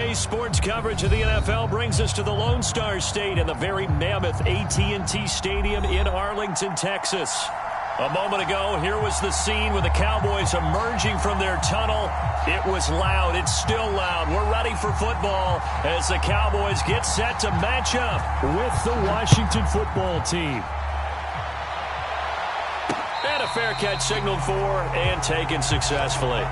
Today's sports coverage of the NFL brings us to the Lone Star State and the very mammoth AT&T Stadium in Arlington, Texas. A moment ago, here was the scene with the Cowboys emerging from their tunnel. It was loud. It's still loud. We're ready for football as the Cowboys get set to match up with the Washington football team. And a fair catch signaled for and taken successfully.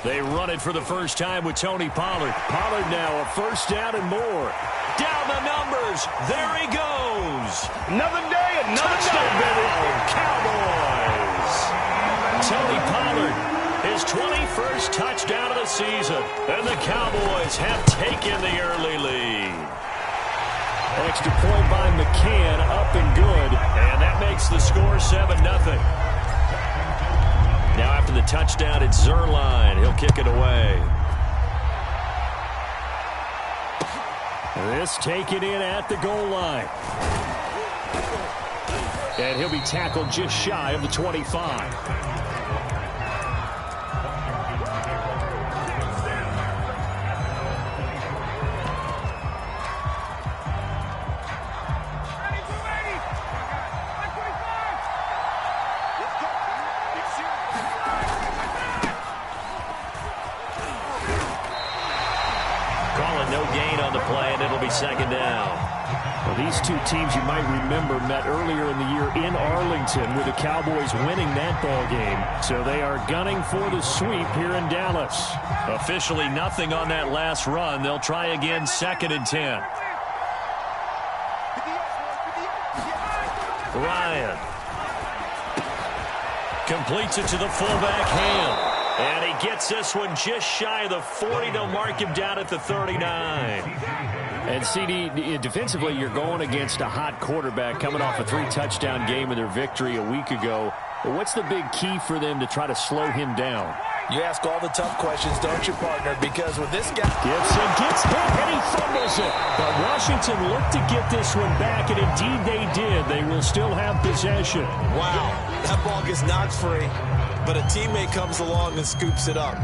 They run it for the first time with Tony Pollard. Pollard now a first down and more. Down the numbers. There he goes. Another day, another touchdown, Cowboys. Tony Pollard, his 21st touchdown of the season. And the Cowboys have taken the early lead. Extra point by McCann, up and good. And that makes the score 7-0. Now after the touchdown, it's Zuerlein. He'll kick it away. This taken in at the goal line. And he'll be tackled just shy of the 25. Second down. Well, these two teams you might remember met earlier in the year in Arlington with the Cowboys winning that ball game. So they are gunning for the sweep here in Dallas. Officially nothing on that last run. They'll try again 2nd and 10. Ryan completes it to the fullback Ham. And he gets this one just shy of the 40. They'll mark him down at the 39. And CD, defensively, you're going against a hot quarterback coming off a 3-touchdown game in their victory a week ago. What's the big key for them to try to slow him down? You ask all the tough questions, don't you, partner? Because with this guy... Gibson gets hit and he fumbles it. But Washington looked to get this one back, and indeed they did. They will still have possession. Wow, that ball gets knocked free, but a teammate comes along and scoops it up.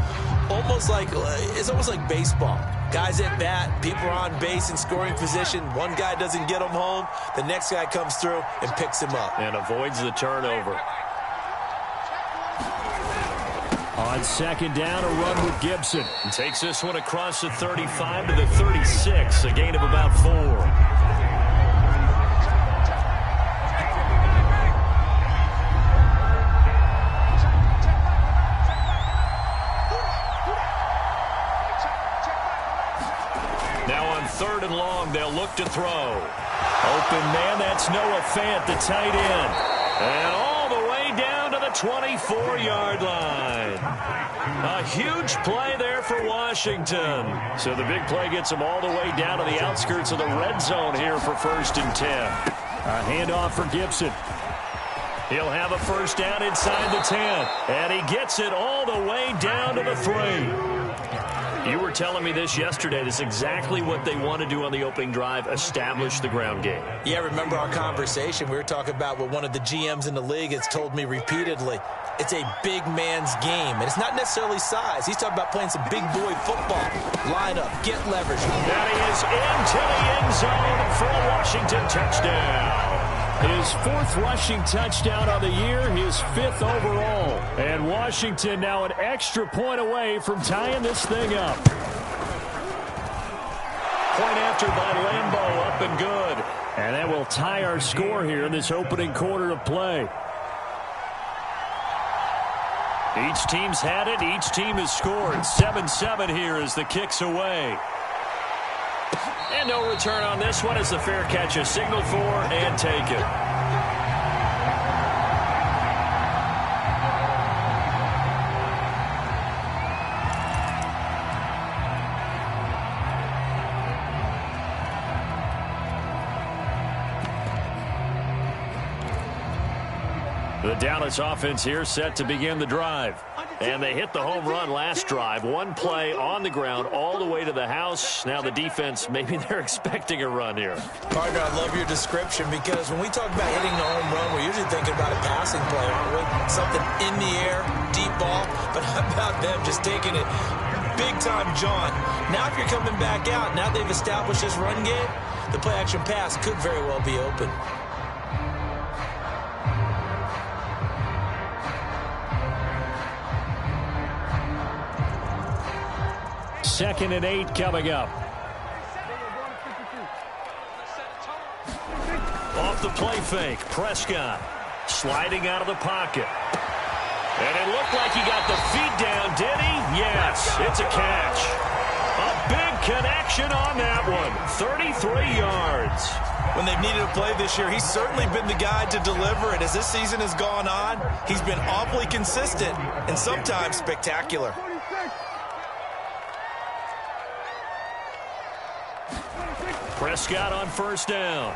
It's almost like baseball. Guys at bat, people are on base in scoring position. One guy doesn't get him home. The next guy comes through and picks him up. And avoids the turnover. On 2nd down, a run with Gibson. Takes this one across the 35 to the 36. A gain of about 4. Third and long, they'll look to throw. Open man, that's Noah Fant, the tight end. And all the way down to the 24-yard line. A huge play there for Washington. So the big play gets them all the way down to the outskirts of the red zone here for 1st and 10. A handoff for Gibson. He'll have a first down inside the 10. And he gets it all the way down to the 3. You were telling me this yesterday. This is exactly what they want to do on the opening drive, establish the ground game. Yeah, remember our conversation. We were talking about what one of the GMs in the league has told me repeatedly. It's a big man's game, and it's not necessarily size. He's talking about playing some big boy football. Line up, get leverage. That he is into the end zone for a Washington touchdown. His 4th rushing touchdown of the year, his 5th overall. And Washington now an extra point away from tying this thing up. Point after by Lambeau, up and good. And that will tie our score here in this opening quarter of play. Each team's had it. Each team has scored. 7-7 here as the kick's away. And no return on this one as the fair catch is signaled for and taken. The Dallas offense here set to begin the drive. And they hit the home run last drive. One play on the ground all the way to the house. Now the defense, maybe they're expecting a run here. Partner, I love your description because when we talk about hitting the home run, we're usually thinking about a passing play, aren't we? Something in the air, deep ball. But how about them just taking it big time, John? Now if you're coming back out, now they've established this run game, the play-action pass could very well be open. Second and 8 coming up. Off the play fake, Prescott sliding out of the pocket. And it looked like he got the feet down, did he? Yes, it's a catch. A big connection on that one. 33 yards. When they've needed a play this year, he's certainly been the guy to deliver it. As this season has gone on, he's been awfully consistent and sometimes spectacular. Prescott on first down.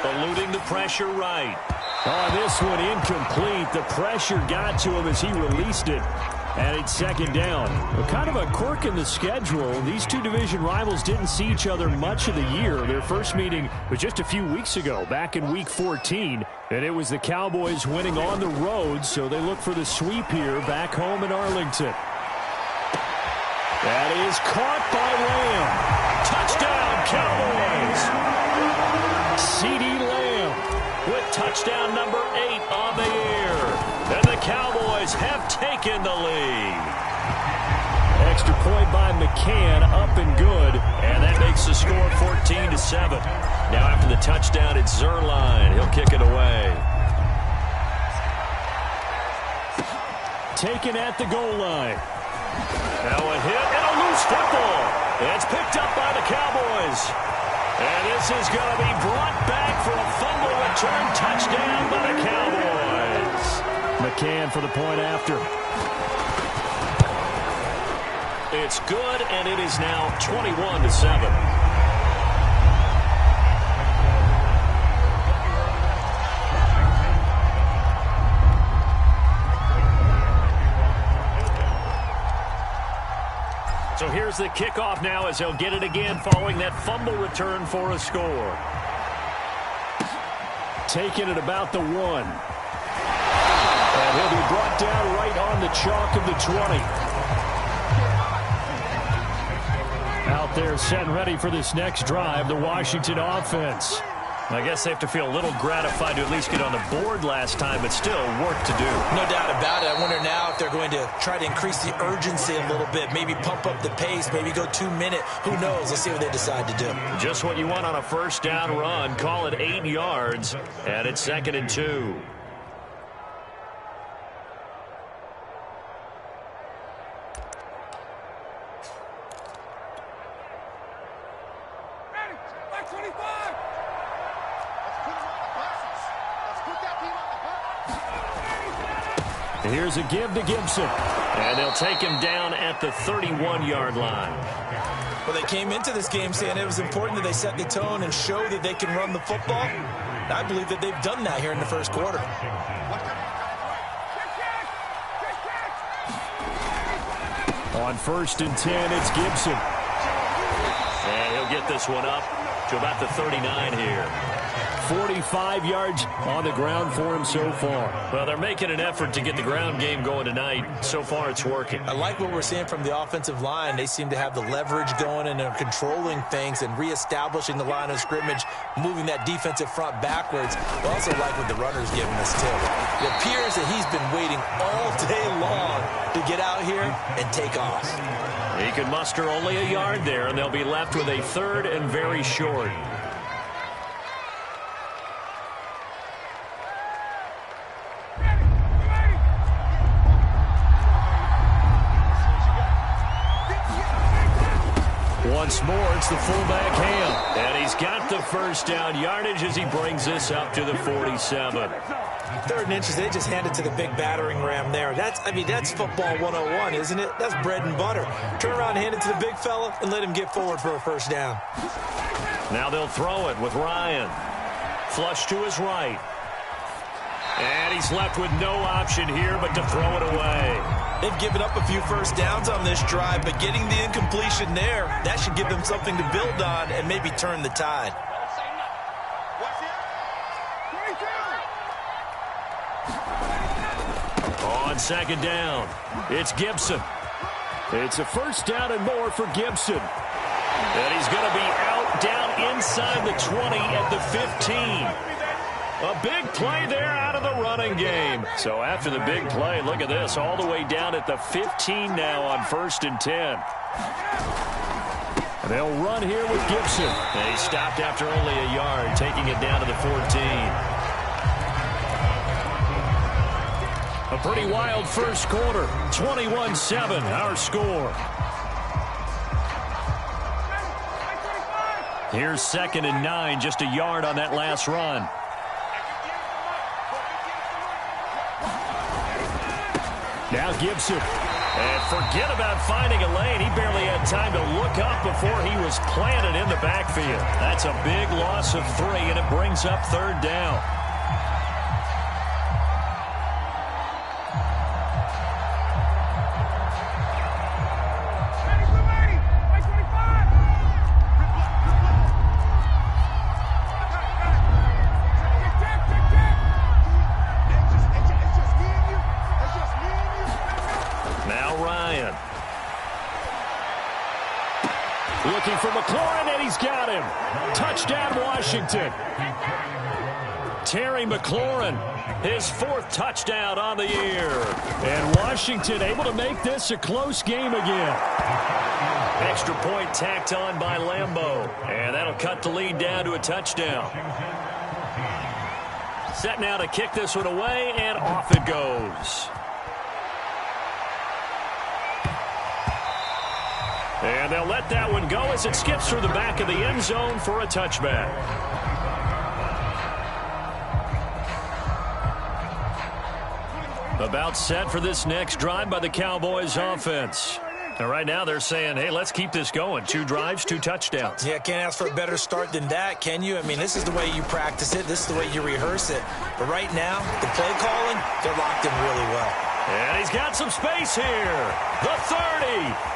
Eluding the pressure right. On this one, incomplete. The pressure got to him as he released it. And it's second down. Kind of a quirk in the schedule. These two division rivals didn't see each other much of the year. Their first meeting was just a few weeks ago, back in Week 14. And it was the Cowboys winning on the road, so they look for the sweep here back home in Arlington. That is caught by Lamb. Touchdown, Cowboys! CeeDee Lamb with touchdown number 8 on the year. And the Cowboys have taken the lead. Extra point by McCann, up and good. And that makes the score 14-7. Now after the touchdown, it's Zuerlein. He'll kick it away. Taken at the goal line. Now a hit and a loose football. It's picked up by the Cowboys. And this is going to be brought back for a fumble return touchdown by the Cowboys. McCann for the point after. It's good, and it is now 21-7. So here's the kickoff now as he'll get it again following that fumble return for a score. Taking it about the 1. And he'll be brought down right on the chalk of the 20. Out there set and ready for this next drive, the Washington offense. I guess they have to feel a little gratified to at least get on the board last time, but still work to do. No doubt about it. I wonder now if they're going to try to increase the urgency a little bit, maybe pump up the pace, maybe go 2 minute. Who knows? Let's see what they decide to do. Just what you want on a first down run. Call it 8 yards, and it's 2nd and 2. Here's a give to Gibson. And they'll take him down at the 31-yard line. Well, they came into this game saying it was important that they set the tone and show that they can run the football. I believe that they've done that here in the first quarter. On 1st and 10, it's Gibson. And he'll get this one up to about the 39 here. 45 yards on the ground for him so far. Well, they're making an effort to get the ground game going tonight. So far, it's working. I like what we're seeing from the offensive line. They seem to have the leverage going and they're controlling things and reestablishing the line of scrimmage, moving that defensive front backwards. I also like what the runner's giving us, too. It appears that he's been waiting all day long to get out here and take off. He can muster only a yard there, and they'll be left with a 3rd and very short. Once more, it's the fullback Ham. And he's got the first down yardage as he brings this up to the 47. 3rd and inches, they just hand it to the big battering ram there. That's football 101, isn't it? That's bread and butter. Turn around, hand it to the big fella, and let him get forward for a first down. Now they'll throw it with Ryan. Flush to his right. And he's left with no option here but to throw it away. They've given up a few first downs on this drive, but getting the incompletion there, that should give them something to build on and maybe turn the tide. On second down, it's Gibson. It's a first down and more for Gibson. And he's going to be out down inside the 20 at the 15. A big play there out of the running game. So after the big play, look at this, all the way down at the 15 now on 1st and 10. And they'll run here with Gibson. And he stopped after only a yard, taking it down to the 14. A pretty wild first quarter. 21-7, our score. Here's 2nd and 9, just a yard on that last run. Now Gibson. And forget about finding a lane. He barely had time to look up before he was planted in the backfield. That's a big loss of 3, and it brings up 3rd down. Looking for McLaurin, and he's got him. Touchdown, Washington. Terry McLaurin, his 4th touchdown on the year. And Washington able to make this a close game again. Extra point tacked on by Lambeau. And that'll cut the lead down to a touchdown. Set now to kick this one away, and off it goes. And they'll let that one go as it skips through the back of the end zone for a touchback. About set for this next drive by the Cowboys offense. And right now they're saying, hey, let's keep this going. 2 drives, 2 touchdowns. Yeah, can't ask for a better start than that, can you? I mean, this is the way you practice it. This is the way you rehearse it. But right now, the play calling, they're locked in really well. And he's got some space here. The 30.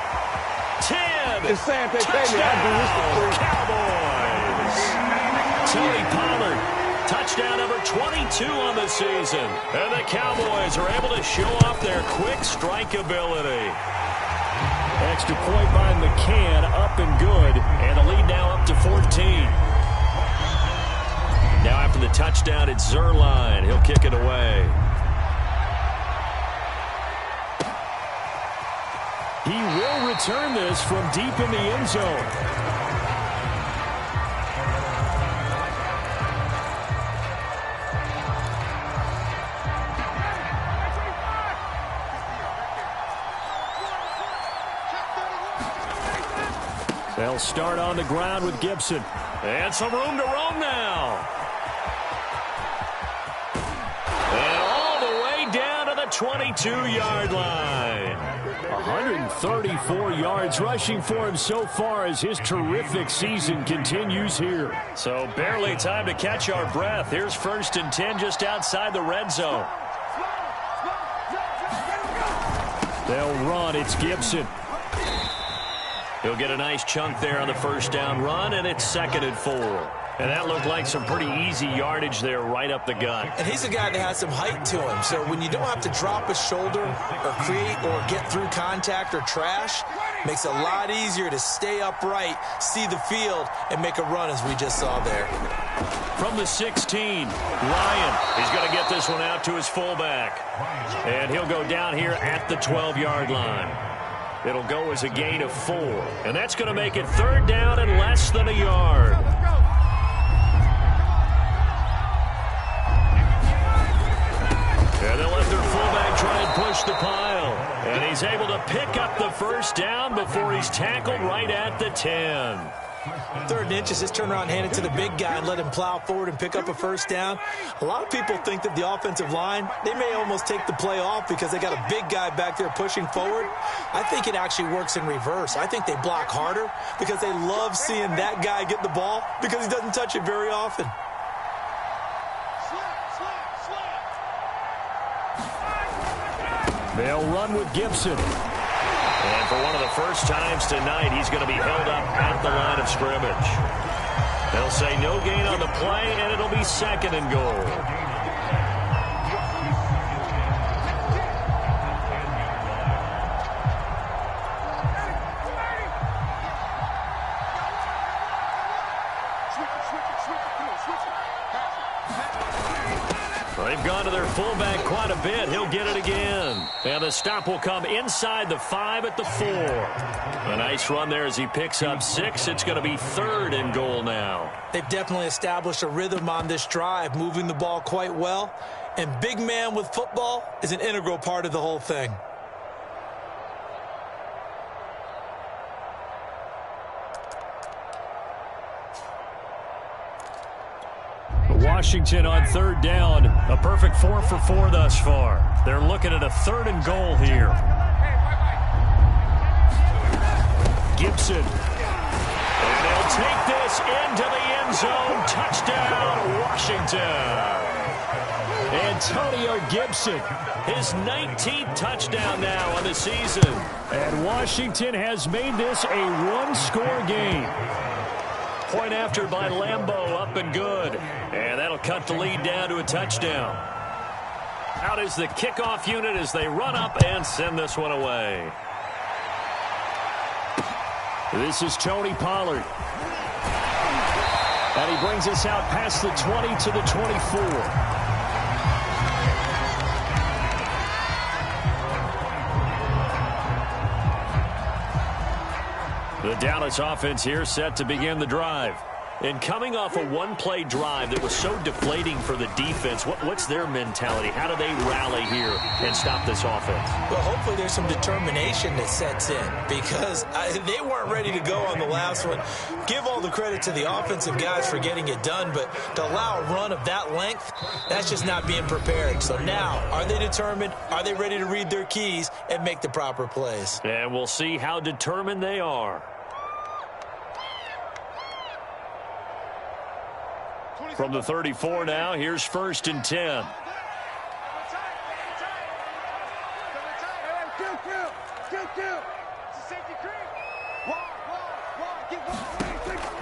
10. It's saying they pay me. Touchdown, Cowboys. Tony Pollard, touchdown number 22 on the season. And the Cowboys are able to show off their quick strike ability. Extra point by McCann, up and good. And the lead now up to 14. Now after the touchdown, it's Zuerlein. He'll kick it away. He will return this from deep in the end zone. They'll start on the ground with Gibson. And some room to roam now. And all the way down to the 22-yard line. 134 yards rushing for him so far as his terrific season continues here. So barely time to catch our breath. Here's 1st and 10 just outside the red zone. They'll run. It's Gibson. He'll get a nice chunk there on the 1st down run, and it's 2nd and 4. And that looked like some pretty easy yardage there right up the gut. And he's a guy that has some height to him. So when you don't have to drop a shoulder or create or get through contact or trash, makes it a lot easier to stay upright, see the field, and make a run as we just saw there. From the 16, Ryan. He's going to get this one out to his fullback. And he'll go down here at the 12-yard line. It'll go as a gain of 4. And that's going to make it 3rd down and less than a yard. And they'll let their fullback try and push the pile. And he's able to pick up the 1st down before he's tackled right at the 10. 3rd and inches, just turn around and hand it to the big guy and let him plow forward and pick up a 1st down. A lot of people think that the offensive line, they may almost take the play off because they got a big guy back there pushing forward. I think it actually works in reverse. I think they block harder because they love seeing that guy get the ball because he doesn't touch it very often. They'll run with Gibson. And for one of the first times tonight, he's going to be held up at the line of scrimmage. They'll say no gain on the play, and it'll be 2nd and goal. They've gone to their fullback quite a bit. He'll get it again. And the stop will come inside the 5 at the 4. A nice run there as he picks up 6. It's going to be 3rd and goal now. They've definitely established a rhythm on this drive, moving the ball quite well. And big man with football is an integral part of the whole thing. Washington on 3rd down. A perfect 4 for 4 thus far. They're looking at a 3rd and goal here. Gibson. And they'll take this into the end zone. Touchdown, Washington. Antonio Gibson, his 19th touchdown now on the season. And Washington has made this a one-score game. Point after by Lambeau, up and good. And that'll cut the lead down to a touchdown. Out is the kickoff unit as they run up and send this one away. This is Tony Pollard. And he brings us out past the 20 to the 24. The Dallas offense here set to begin the drive. And coming off a one-play drive that was so deflating for the defense, what's their mentality? How do they rally here and stop this offense? Well, hopefully there's some determination that sets in because they weren't ready to go on the last one. Give all the credit to the offensive guys for getting it done, but to allow a run of that length, that's just not being prepared. So now, are they determined? Are they ready to read their keys and make the proper plays? And we'll see how determined they are. From the 34 now, here's 1st and 10.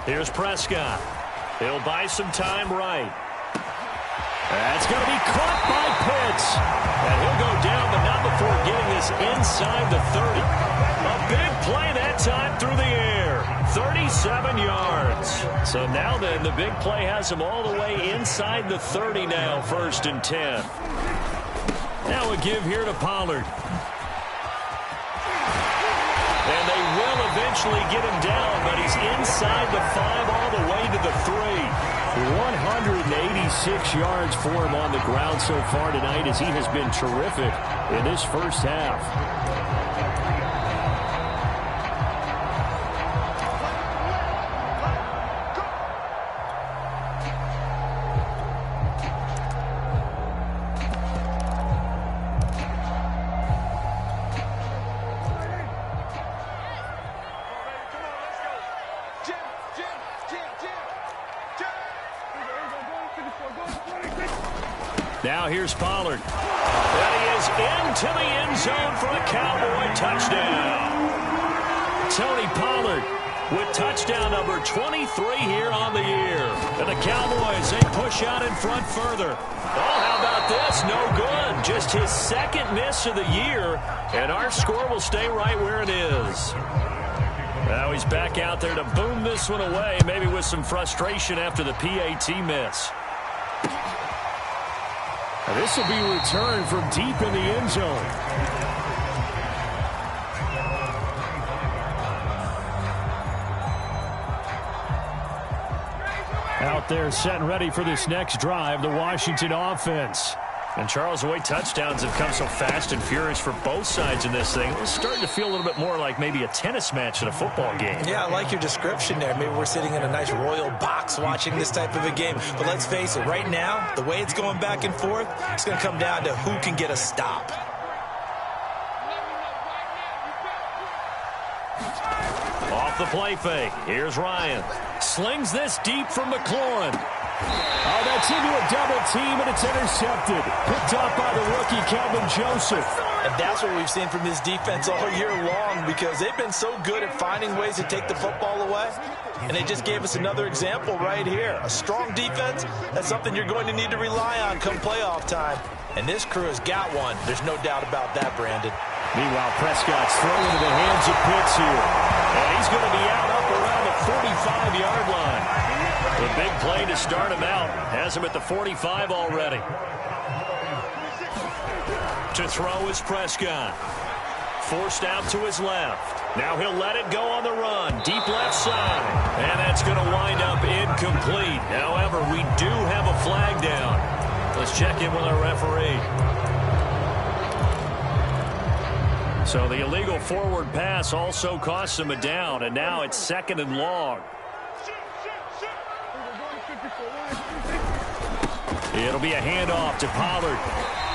Here's Prescott. He'll buy some time right. That's going to be caught by Pitts. And he'll go down, but not before getting this inside the 30. A big play that time through the air. 37 yards. So now then, the big play has him all the way inside the 30 now, 1st and 10. Now a give here to Pollard. And they will eventually get him down, but he's inside the 5 all the way to the 3. 186 yards for him on the ground so far tonight as he has been terrific in this first half. Now here's Pollard. And he is into the end zone for a Cowboy touchdown. Tony Pollard with touchdown number 23 here on the year. And the Cowboys, they push out in front further. Oh, how about this? No good. Just his 2nd miss of the year. And our score will stay right where it is. Now he's back out there to boom this one away, maybe with some frustration after the PAT miss. This will be returned from deep in the end zone. Out there set and ready for this next drive, the Washington offense. And Charles, the way touchdowns have come so fast and furious for both sides in this thing, it's starting to feel a little bit more like maybe a tennis match in a football game. Yeah, I like your description there. Maybe we're sitting in a nice royal box watching this type of a game. But let's face it, right now, the way it's going back and forth, it's going to come down to who can get a stop. Off the play fake. Here's Ryan. slings this deep from McLaurin. Oh, that's into a double team, and it's intercepted. Picked up by the rookie, Kelvin Joseph. And that's what we've seen from this defense all year long, because they've been so good at finding ways to take the football away. And they just gave us another example right here. A strong defense, that's something you're going to need to rely on come playoff time. And this crew has got one. There's no doubt about that, Brandon. Meanwhile, Prescott's thrown into the hands of Pitts here. And he's going to be out up around the 45-yard line. The big play to start him out has him at the 45 already. To throw is Prescott. Forced out to his left. Now he'll let it go on the run. Deep left side. And that's going to wind up incomplete. However, we do have a flag down. Let's check in with our referee. So the illegal forward pass also costs him a down, and now it's 2nd and long. It'll be a handoff to Pollard.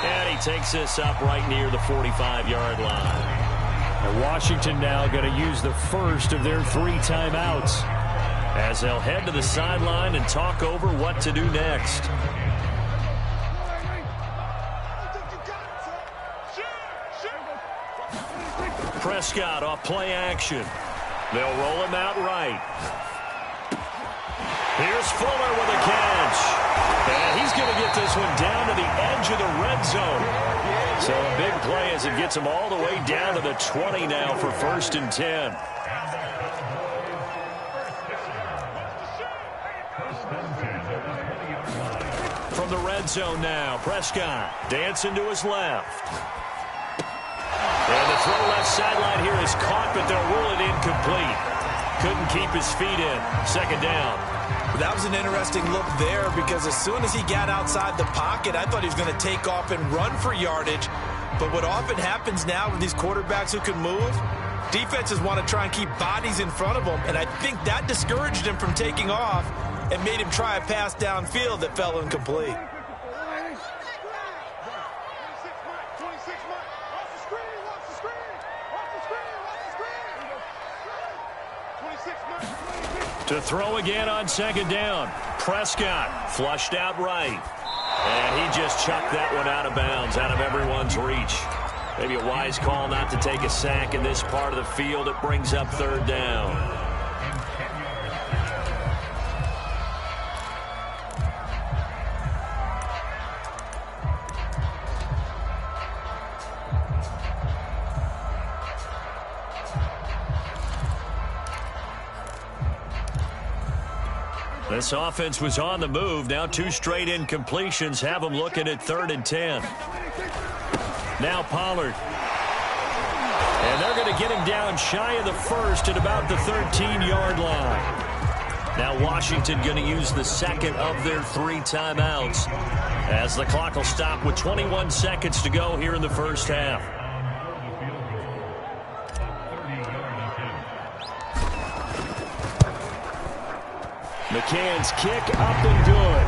And he takes this up right near the 45-yard line. And Washington now going to use the first of their 3 timeouts as they'll head to the sideline and talk over what to do next. Prescott off play action. They'll roll him out right. Here's Fuller with a catch. And he's going to get this one down to the edge of the red zone. So a big play as it gets him all the way down to the 20 now for 1st and 10. From the red zone now, Prescott dancing to his left. And the throw left sideline here is caught, but they'll rule it incomplete. Couldn't keep his feet in. 2nd down. That was an interesting look there, because as soon as he got outside the pocket, I thought he was going to take off and run for yardage. But what often happens now with these quarterbacks who can move, defenses want to try and keep bodies in front of them. And I think that discouraged him from taking off and made him try a pass downfield that fell incomplete. To throw again on 2nd down. Prescott flushed out right. And he just chucked that one out of bounds, out of everyone's reach. Maybe a wise call not to take a sack in this part of the field. It brings up 3rd down. This offense was on the move. Now 2 straight incompletions have them looking at 3rd and 10. Now Pollard. And they're going to get him down shy of the 1st at about the 13-yard line. Now Washington going to use the 2nd of their 3 timeouts as the clock will stop with 21 seconds to go here in the 1st half. McCann's kick up and good.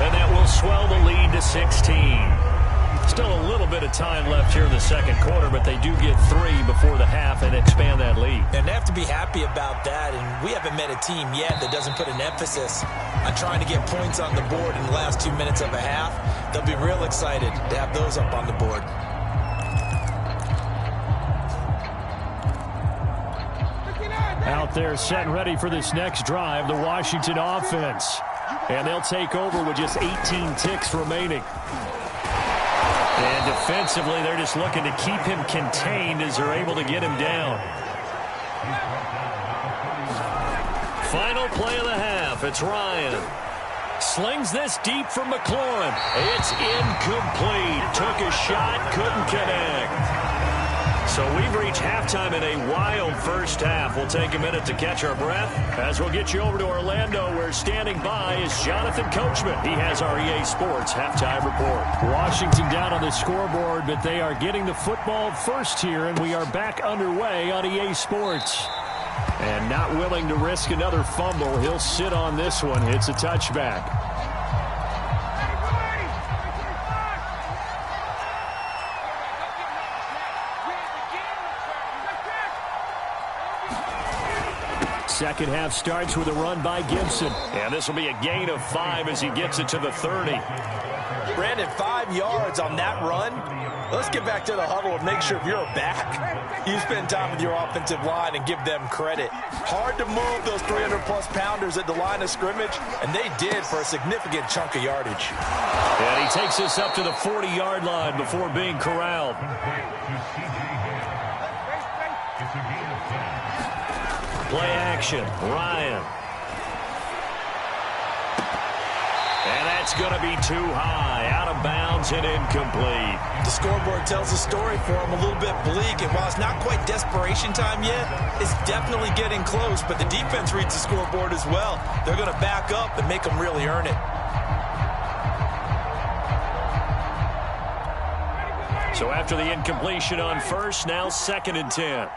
And that will swell the lead to 16. Still a little bit of time left here in the 2nd quarter, but they do get 3 before the half and expand that lead. And they have to be happy about that, and we haven't met a team yet that doesn't put an emphasis on trying to get points on the board in the last 2 minutes of a half. They'll be real excited to have those up on the board. Out there set and ready for this next drive, the Washington offense. And they'll take over with just 18 ticks remaining. And defensively, they're just looking to keep him contained as they're able to get him down. Final play of the half. It's Ryan. Slings this deep from McLaurin. It's incomplete. Took a shot, couldn't connect. So we've reached halftime in a wild 1st half. We'll take a minute to catch our breath as we'll get you over to Orlando, where standing by is Jonathan Coachman. He has our EA Sports halftime report. Washington down on the scoreboard, but they are getting the football first here, and we are back underway on EA Sports. And not willing to risk another fumble, he'll sit on this one. It's a touchback. second half starts with a run by Gibson. And this will be a gain of 5 as he gets it to the 30. Brandon, 5 yards on that run. Let's get back to the huddle and make sure if you're a back, you spend time with your offensive line and give them credit. Hard to move those 300-plus pounders at the line of scrimmage, and they did for a significant chunk of yardage. And he takes us up to the 40-yard line before being corralled. Play action, Ryan. And that's going to be too high, out of bounds and incomplete. The scoreboard tells a story for him, a little bit bleak, and while it's not quite desperation time yet, it's definitely getting close, but the defense reads the scoreboard as well. They're going to back up and make them really earn it. So after the incompletion on first, now 2nd and 10.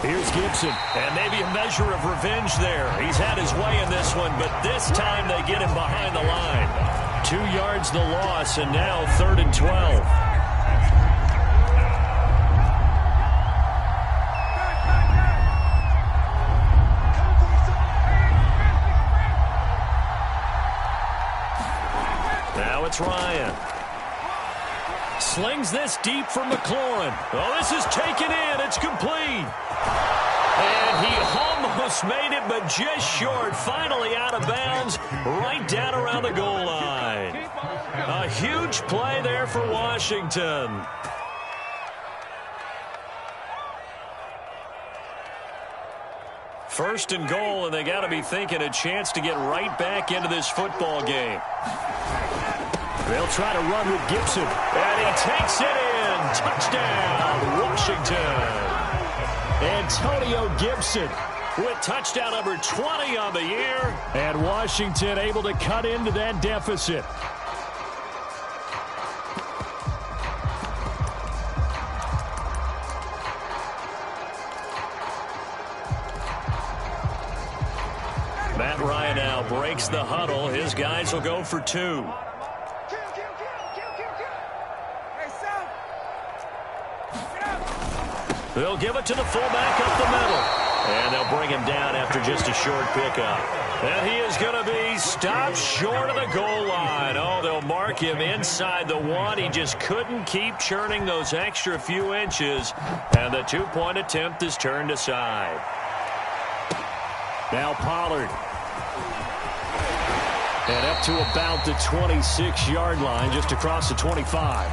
Here's Gibson, and maybe a measure of revenge there. He's had his way in this one, but this time they get him behind the line. 2 yards the loss, and now 3rd and 12. Now it's Ryan. Slings this deep for McLaurin. Oh, this is taken in. It's complete. And he almost made it, but just short. Finally out of bounds, right down around the goal line. A huge play there for Washington. First and goal, and they got to be thinking a chance to get right back into this football game. They'll try to run with Gibson, and he takes it in. Touchdown, Washington. Antonio Gibson with touchdown number 20 on the year, and Washington able to cut into that deficit. Matt Ryan now breaks the huddle. His guys will go for 2. They'll give it to the fullback up the middle. And they'll bring him down after just a short pickup. And he is going to be stopped short of the goal line. Oh, they'll mark him inside the 1. He just couldn't keep churning those extra few inches. And the 2-point attempt is turned aside. Now Pollard. And up to about the 26-yard line, just across the 25.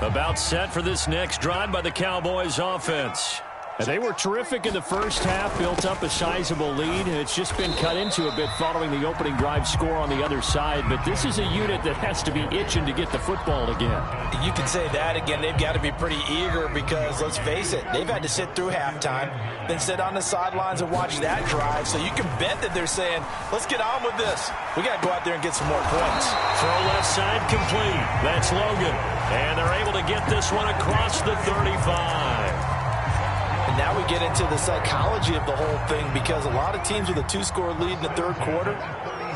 About set for this next drive by the Cowboys offense. And they were terrific in the first half, built up a sizable lead. It's just been cut into a bit following the opening drive score on the other side. But this is a unit that has to be itching to get the football again. You can say that again. They've got to be pretty eager because, let's face it, they've had to sit through halftime, then sit on the sidelines and watch that drive. So you can bet that they're saying, let's get on with this. We got to go out there and get some more points. Throw left side complete. That's Logan. And they're able to get this one across the 35. And now we get into the psychology of the whole thing because a lot of teams with a 2-score lead in the third quarter,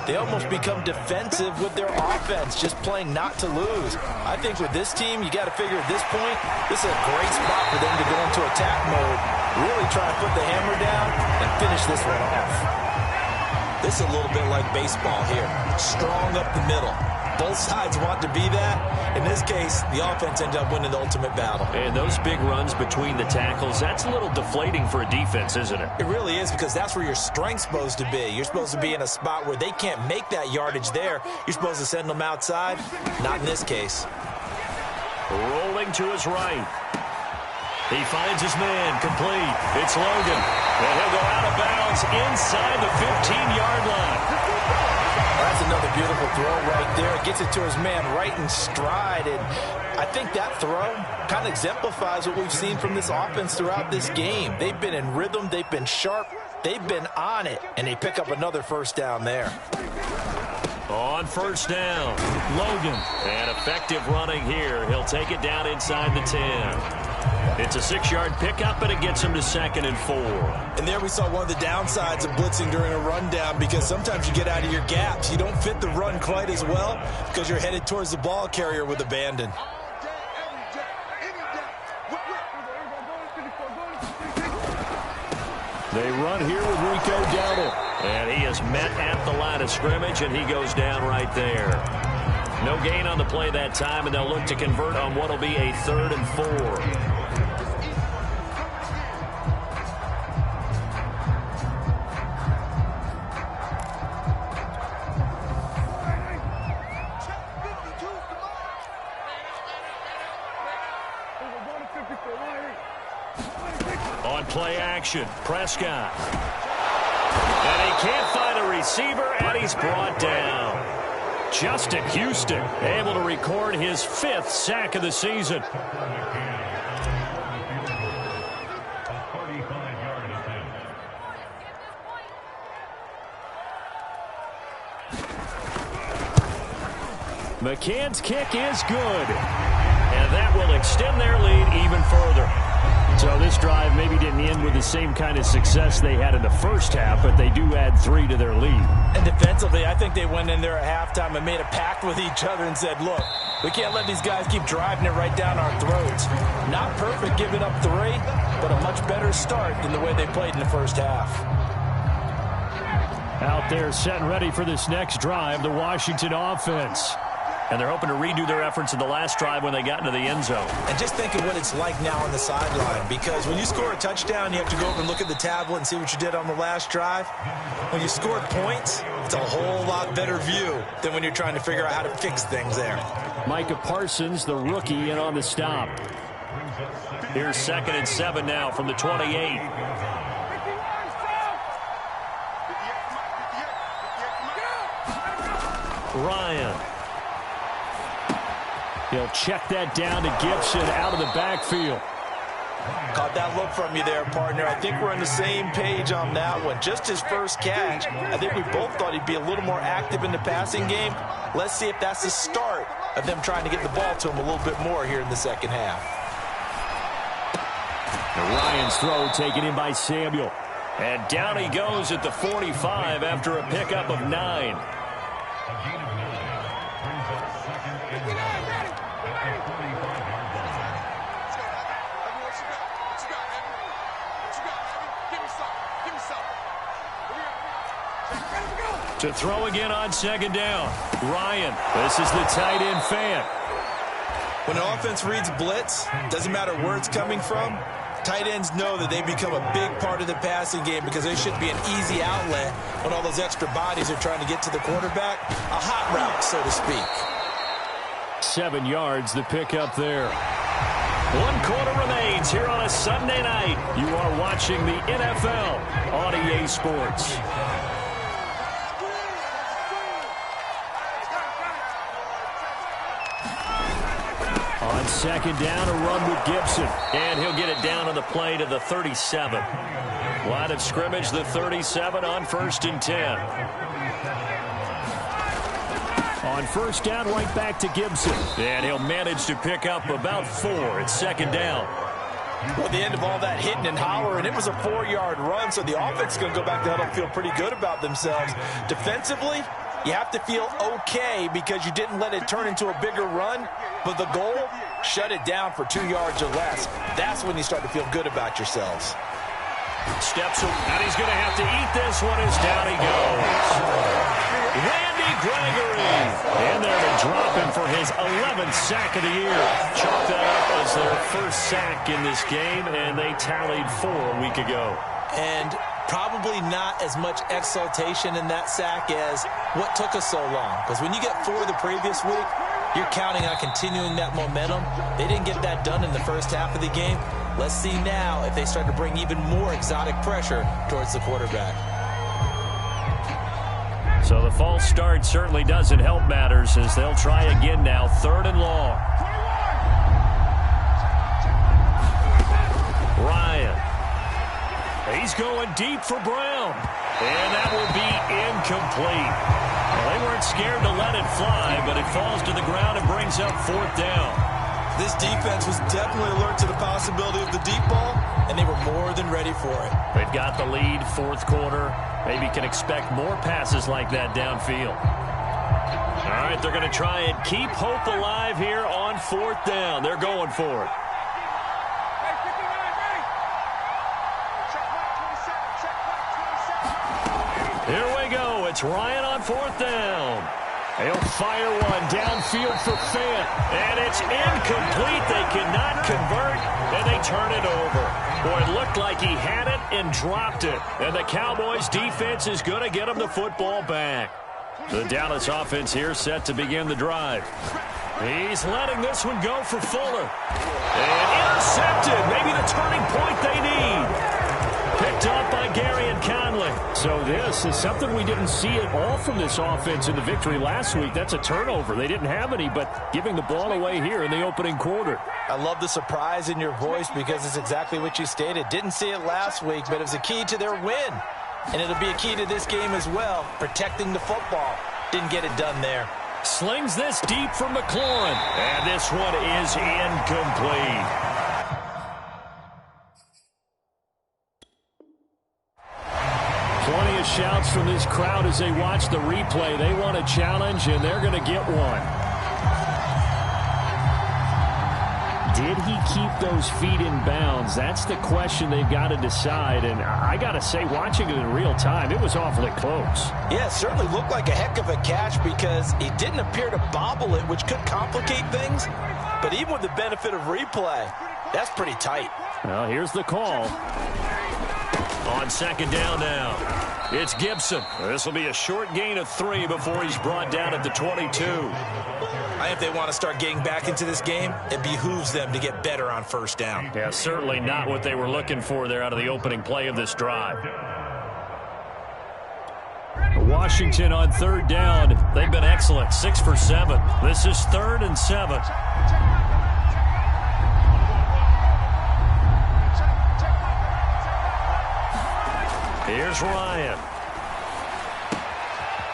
they almost become defensive with their offense, just playing not to lose. I think with this team, you got to figure at this point, this is a great spot for them to go into attack mode, really try to put the hammer down and finish this one off. This is a little bit like baseball here. Strong up the middle. Both sides want to be that. In this case, the offense ended up winning the ultimate battle. And those big runs between the tackles, that's a little deflating for a defense, isn't it? It really is because that's where your strength's supposed to be. You're supposed to be in a spot where they can't make that yardage there. You're supposed to send them outside. Not in this case. Rolling to his right. He finds his man complete. It's Logan. And he'll go out of bounds inside the 15-yard line. That's another beautiful throw right there. It gets it to his man right in stride. And I think that throw kind of exemplifies what we've seen from this offense throughout this game. They've been in rhythm. They've been sharp. They've been on it. And they pick up another first down there. On first down, Logan. And effective running here. He'll take it down inside the 10. It's a 6-yard pickup, and it gets him to 2nd and 4. And there we saw one of the downsides of blitzing during a rundown, because sometimes you get out of your gaps. You don't fit the run quite as well because you're headed towards the ball carrier with abandon. They run here with Rico Dowdle. And he is met at the line of scrimmage, and he goes down right there. No gain on the play that time, and they'll look to convert on what will be a 3rd and 4. On play action, Prescott. And he can't find a receiver, and he's brought down. Justin Houston able to record his 5th sack of the season. McCann's kick is good. And that will extend their lead even further. So this drive maybe didn't end with the same kind of success they had in the first half, but they do add 3 to their lead. And defensively, I think they went in there at halftime and made a pact with each other and said, look, we can't let these guys keep driving it right down our throats. Not perfect giving up 3, but a much better start than the way they played in the first half. Out there set and ready for this next drive, the Washington offense. And they're hoping to redo their efforts in the last drive when they got into the end zone. And just think of what it's like now on the sideline, because when you score a touchdown, you have to go over and look at the tablet and see what you did on the last drive. When you score points, it's a whole lot better view than when you're trying to figure out how to fix things there. Micah Parsons, the rookie, in on the stop. Here's 2nd and 7 now from the 28. Ryan. He'll check that down to Gibson out of the backfield. Caught that look from you there, partner. I think we're on the same page on that one. Just his first catch. I think we both thought he'd be a little more active in the passing game. Let's see if that's the start of them trying to get the ball to him a little bit more here in the second half. And Ryan's throw taken in by Samuel. And down he goes at the 45 after a pickup of 9. To throw again on 2nd down. Ryan, this is the tight end fan. When an offense reads blitz, doesn't matter where it's coming from, tight ends know that they become a big part of the passing game because they should be an easy outlet when all those extra bodies are trying to get to the quarterback. A hot route, so to speak. 7 yards, the pickup there. 1 quarter remains here on a Sunday night. You are watching the NFL on EA Sports. On 2nd down, a run with Gibson. And he'll get it down on the play to the 37. Line of scrimmage, the 37 on 1st and 10. On 1st down, right back to Gibson. And he'll manage to pick up about 4 at 2nd down. Well, the end of all that hitting and hollering, it was a 4-yard run, so the offense is going to go back to huddle and feel pretty good about themselves. Defensively, you have to feel okay because you didn't let it turn into a bigger run, but the goal, shut it down for 2 yards or less. That's when you start to feel good about yourselves. Steps up, and he's going to have to eat this one as down he goes. Randy Gregory in there to drop him for his 11th sack of the year. Chalk that up as their first sack in this game, and they tallied 4 a week ago. And probably not as much exultation in that sack as what took us so long. Because when you get 4 the previous week, you're counting on continuing that momentum. They didn't get that done in the first half of the game. Let's see now if they start to bring even more exotic pressure towards the quarterback. So the false start certainly doesn't help matters as they'll try again now, 3rd and long. Ryan. He's going deep for Brown. And that will be incomplete. Well, they weren't scared to let it fly, but it falls to the ground and brings up 4th down. This defense was definitely alert to the possibility of the deep ball, and they were more than ready for it. They've got the lead, fourth quarter. Maybe can expect more passes like that downfield. All right, they're going to try and keep hope alive here on fourth down. They're going for it. Here we go. It's Ryan on fourth down. He'll fire one downfield for Fant, and it's incomplete. They cannot convert, and they turn it over. Boy, it looked like he had it and dropped it, and the Cowboys' defense is going to get him the football back. The Dallas offense here set to begin the drive. He's letting this one go for Fuller. And intercepted. Maybe the turning point they need. Picked up by Gary and Conley. So this is something we didn't see at all from this offense in the victory last week. That's a turnover. They didn't have any, but giving the ball away here in the opening quarter. I love the surprise in your voice because it's exactly what you stated. Didn't see it last week, but it was a key to their win. And it'll be a key to this game as well, protecting the football. Didn't get it done there. Slings this deep for McLaurin. And this one is incomplete. Plenty of shouts from this crowd as they watch the replay. They want a challenge, and they're going to get one. Did he keep those feet in bounds? That's the question they've got to decide. And I got to say, watching it in real time, it was awfully close. Yeah, it certainly looked like a heck of a catch because he didn't appear to bobble it, which could complicate things. But even with the benefit of replay, that's pretty tight. Well, here's the call. On second down now, it's Gibson. This will be a short gain of 3 before he's brought down at the 22. I think if they want to start getting back into this game, it behooves them to get better on first down. Yeah, certainly not what they were looking for there out of the opening play of this drive. Washington on third down. They've been excellent, 6 for 7. This is 3rd and 7. Here's Ryan.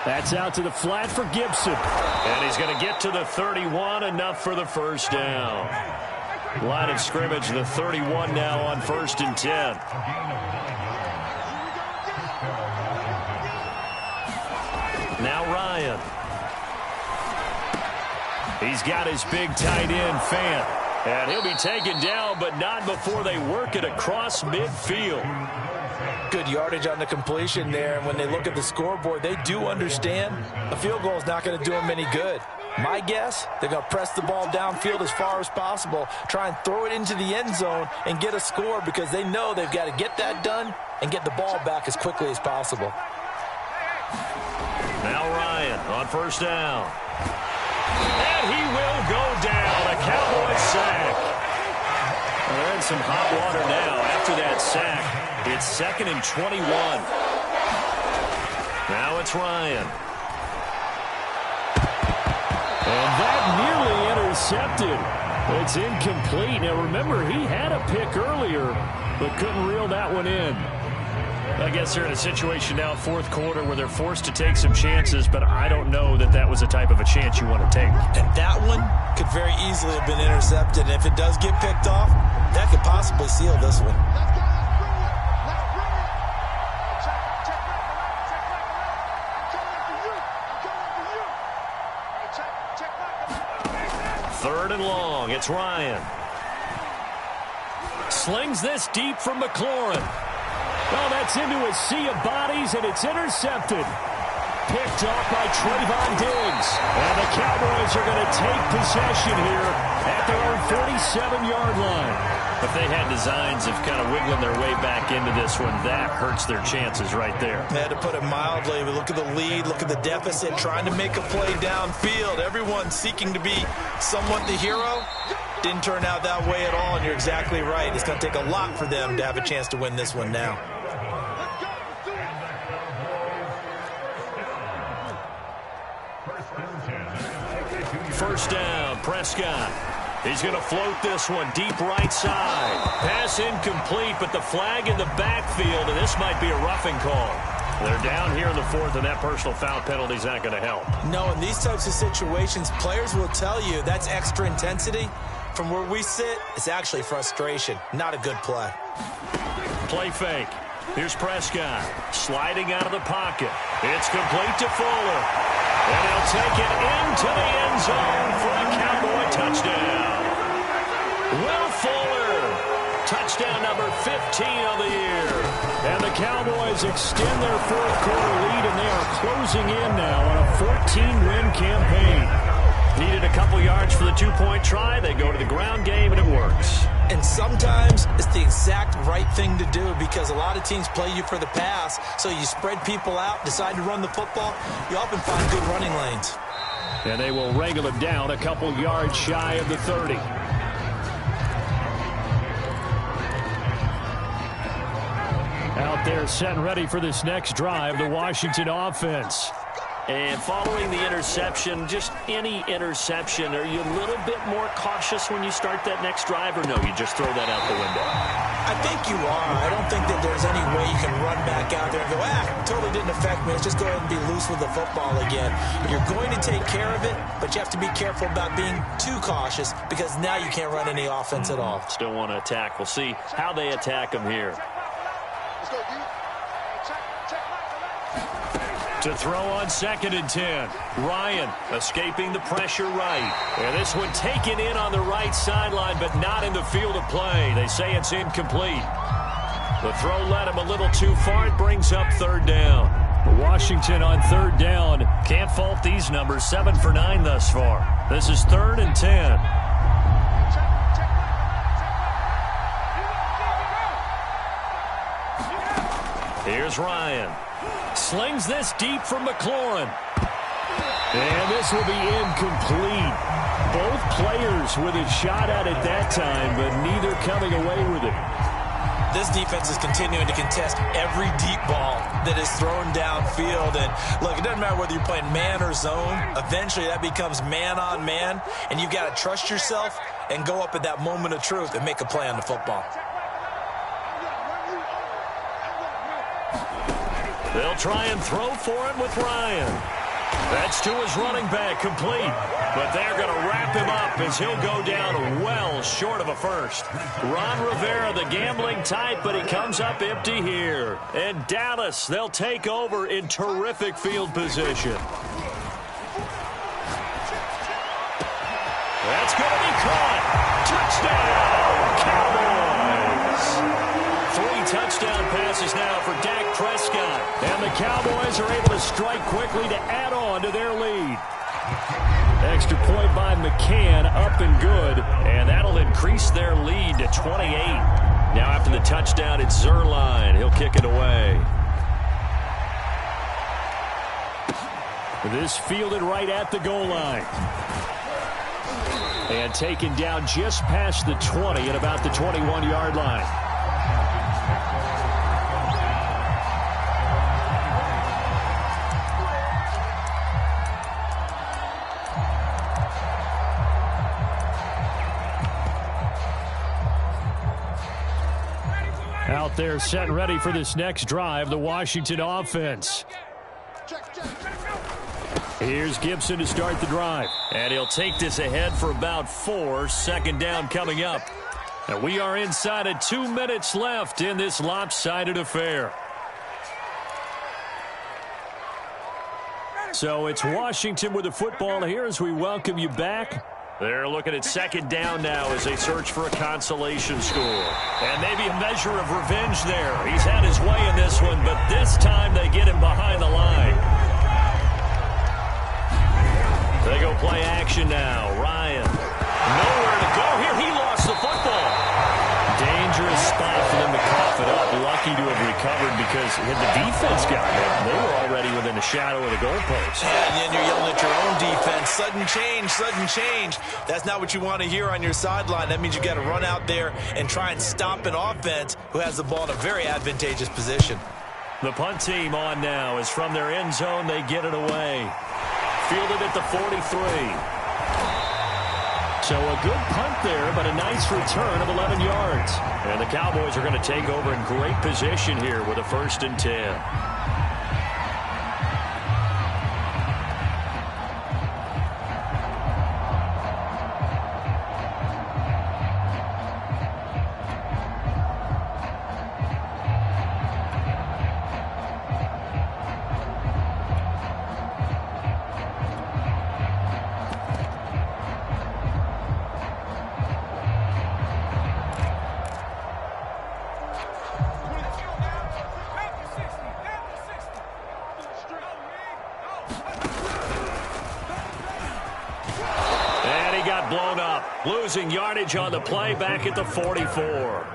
That's out to the flat for Gibson. And he's going to get to the 31, enough for the first down. Line of scrimmage, the 31 now on 1st and 10. Now Ryan. He's got his big tight end, Fant. And he'll be taken down, but not before they work it across midfield. Good yardage on the completion there, and when they look at the scoreboard, they do understand a field goal is not going to do them any good. My guess, they're going to press the ball downfield as far as possible, try and throw it into the end zone and get a score because they know they've got to get that done and get the ball back as quickly as possible. Now Ryan on first down. And he will go down. A Cowboys sack. Well, they're in some hot water now after that sack. It's 2nd and 21. Now it's Ryan. And that nearly intercepted. It's incomplete. Now remember, he had a pick earlier, but couldn't reel that one in. I guess they're in a situation now, 4th quarter, where they're forced to take some chances, but I don't know that that was the type of a chance you want to take. And that one could very easily have been intercepted. And if it does get picked off, that could possibly seal this one. Third and long. It's Ryan. Slings this deep from McLaurin. Oh, that's into a sea of bodies, and it's intercepted. Picked off by Trayvon Diggs. And the Cowboys are going to take possession here at their own 47-yard line. If they had designs of kind of wiggling their way back into this one, that hurts their chances right there. They had to put it mildly. Look at the lead, look at the deficit, trying to make a play downfield. Everyone seeking to be somewhat the hero. Didn't turn out that way at all, and you're exactly right. It's going to take a lot for them to have a chance to win this one now. First down, Prescott. He's going to float this one deep right side. Pass incomplete, but the flag in the backfield, and this might be a roughing call. They're down here in the 4th, and that personal foul penalty is not going to help. No, in these types of situations, players will tell you that's extra intensity. From where we sit, it's actually frustration, not a good play. Play fake. Here's Prescott sliding out of the pocket. It's complete to Fuller. And he'll take it into the end zone for a Cowboy touchdown. Will Fuller, touchdown number 15 of the year. And the Cowboys extend their fourth quarter lead, and they are closing in now on a 14-win campaign. Needed a couple yards for the two-point try. They go to the ground game, and it works. And sometimes it's the exact right thing to do because a lot of teams play you for the pass, so you spread people out, decide to run the football, you often find good running lanes. And they will wrangle him down a couple yards shy of the 30. Out there set and ready for this next drive, the Washington offense. And following the interception, just any interception, are you a little bit more cautious when you start that next drive, or no, you just throw that out the window? I think you are. I don't think that there's any way you can run back out there and go, totally didn't affect me. Let's just go ahead and be loose with the football again. You're going to take care of it, but you have to be careful about being too cautious because now you can't run any offense at all. Still want to attack. We'll see how they attack them here. To throw on 2nd and 10. Ryan escaping the pressure right. And this one taken in on the right sideline, but not in the field of play. They say it's incomplete. The throw led him a little too far. It brings up 3rd down. Washington on 3rd down. Can't fault these numbers. 7 for 9 thus far. This is 3rd and 10. Here's Ryan. Slings this deep from McLaurin. And this will be incomplete. Both players with a shot at it that time, but neither coming away with it. This defense is continuing to contest every deep ball that is thrown downfield. And look, it doesn't matter whether you're playing man or zone. Eventually that becomes man on man. And you've got to trust yourself and go up at that moment of truth and make a play on the football. They'll try and throw for it with Ryan. That's to his running back, complete. But they're going to wrap him up as he'll go down well short of a first. Ron Rivera, the gambling type, but he comes up empty here. And Dallas, they'll take over in terrific field position. That's going to be caught. Touchdown, Cowboys. 3 touchdown passes now for Dak Prescott. And the Cowboys are able to strike quickly to add on to their lead. Extra point by McCann, up and good. And that'll increase their lead to 28. Now after the touchdown, it's Zuerlein. He'll kick it away. This fielded right at the goal line. And taken down just past the 20 at about the 21-yard line. Out there set and ready for this next drive, the Washington offense. Here's Gibson to start the drive. And he'll take this ahead for about 4. 2nd down coming up. And we are inside of 2 minutes left in this lopsided affair. So it's Washington with the football here as we welcome you back. They're looking at 2nd down now as they search for a consolation score. And maybe a measure of revenge there. He's had his way in this one, but this time they get him behind the line. They go play action now. Ryan. Nowhere to go here. He lost the football. Dangerous spot for them to cough it up. Lucky to have recovered because had the defense gotten it, they were already within the shadow of the goalpost. Yeah, and then you're yelling at your own defense. Sudden change, sudden change. That's not what you want to hear on your sideline. That means you got to run out there and try and stop an offense who has the ball in a very advantageous position. The punt team on now is from their end zone. They get it away. Fielded at the 43. So a good punt there, but a nice return of 11 yards. And the Cowboys are going to take over in great position here with a 1st and 10. he got blown up. Losing yardage on the play back at the 44.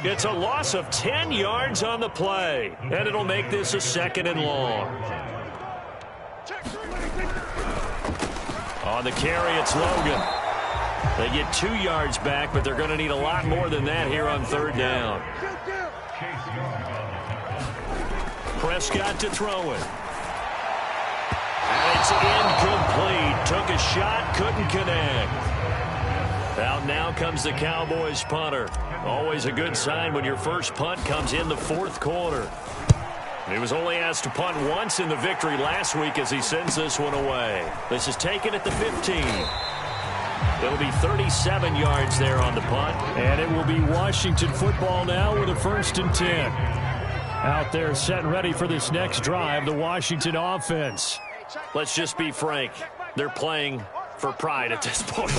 It's a loss of 10 yards on the play, and it'll make this a 2nd and long. On the carry, it's Logan. They get 2 yards back, but they're going to need a lot more than that here on 3rd down. Prescott to throw it. And it's incomplete. Took a shot, couldn't connect. Out now comes the Cowboys punter. Always a good sign when your first punt comes in the 4th quarter. He was only asked to punt once in the victory last week as he sends this one away. This is taken at the 15. It'll be 37 yards there on the punt. And it will be Washington football now with a 1st and 10. Out there set and ready for this next drive, the Washington offense. Let's just be frank. They're playing for pride at this point.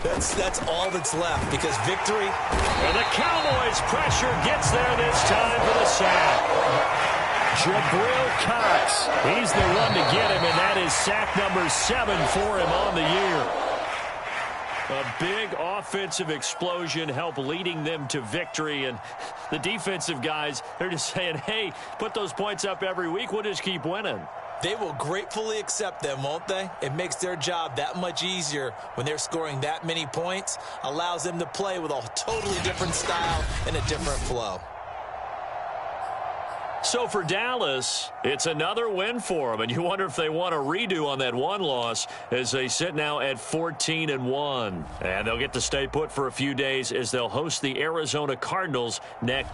That's all that's left because victory. And the Cowboys pressure gets there this time for the sack. Jabril Cox. He's the one to get him, and that is sack number 7 for him on the year. A big offensive explosion helped leading them to victory, and the defensive guys, they're just saying, hey, put those points up every week, we'll just keep winning. They will gratefully accept them, won't they? It makes their job that much easier when they're scoring that many points, allows them to play with a totally different style and a different flow. So for Dallas, it's another win for them, and you wonder if they want a redo on that one loss as they sit now at 14-1. And they'll get to stay put for a few days as they'll host the Arizona Cardinals next.